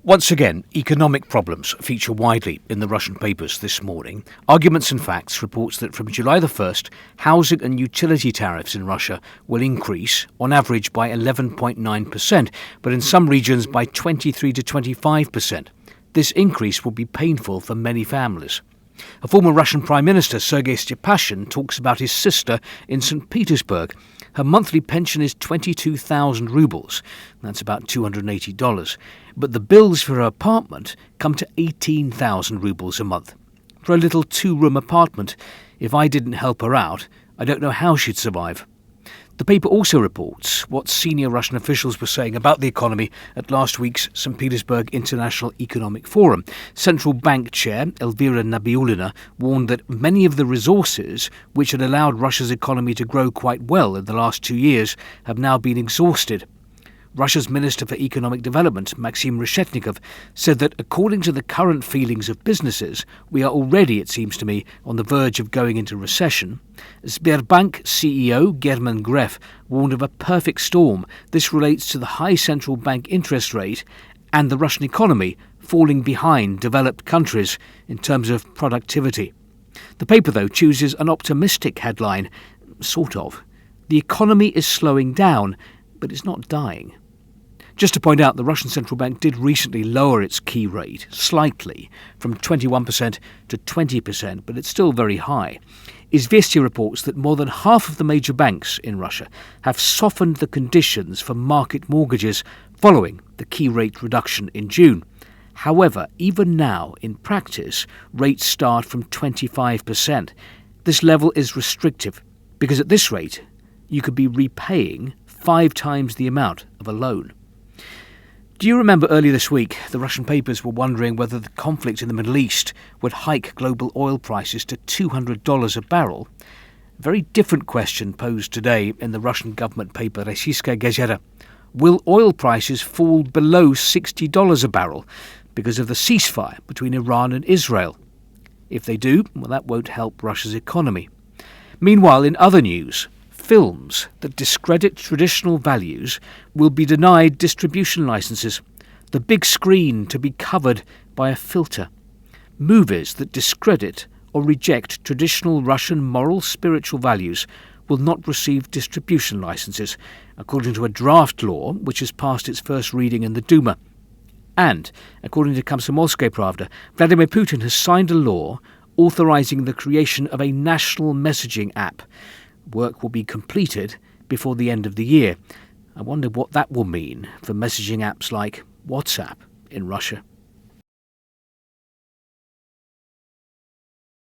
Once again, economic problems feature widely in the Russian papers this morning. Arguments and Facts reports that from July the 1st, housing and utility tariffs in Russia will increase, on average by 11.9%, but in some regions by 23 to 25%. This increase will be painful for many families. A former Russian Prime Minister, Sergei Stepashin, talks about his sister in St. Petersburg. Her monthly pension is 22,000 rubles. That's about $280. But the bills for her apartment come to 18,000 rubles a month. For a little two-room apartment, if I didn't help her out, I don't know how she'd survive. The paper also reports what senior Russian officials were saying about the economy at last week's St. Petersburg International Economic Forum. Central Bank Chair Elvira Nabiullina warned that many of the resources which had allowed Russia's economy to grow quite well in the last 2 years have now been exhausted. Russia's Minister for Economic Development, Maxim Reshetnikov, said that according to the current feelings of businesses, we are already, it seems to me, on the verge of going into recession. Sberbank CEO German Gref warned of a perfect storm. This relates to the high central bank interest rate and the Russian economy falling behind developed countries in terms of productivity. The paper, though, chooses an optimistic headline, sort of. The economy is slowing down, but it's not dying. Just to point out, the Russian central bank did recently lower its key rate slightly from 21% to 20%, but it's still very high. Izvestia reports that more than half of the major banks in Russia have softened the conditions for market mortgages following the key rate reduction in June. However, even now, in practice, rates start from 25%. This level is restrictive because at this rate, you could be repaying 5 times the amount of a loan. Do you remember earlier this week the Russian papers were wondering whether the conflict in the Middle East would hike global oil prices to $200 a barrel? A very different question posed today in the Russian government paper Rossiyskaya Gazeta. Will oil prices fall below $60 a barrel because of the ceasefire between Iran and Israel? If they do, well, that won't help Russia's economy. Meanwhile, in other news, films that discredit traditional values will be denied distribution licenses. The big screen to be covered by a filter. Movies that discredit or reject traditional Russian moral spiritual values will not receive distribution licenses, according to a draft law which has passed its first reading in the Duma. And, according to Komsomolskaya Pravda, Vladimir Putin has signed a law authorizing the creation of a national messaging app. Work will be completed before the end of the year. I wonder what that will mean for messaging apps like WhatsApp in Russia.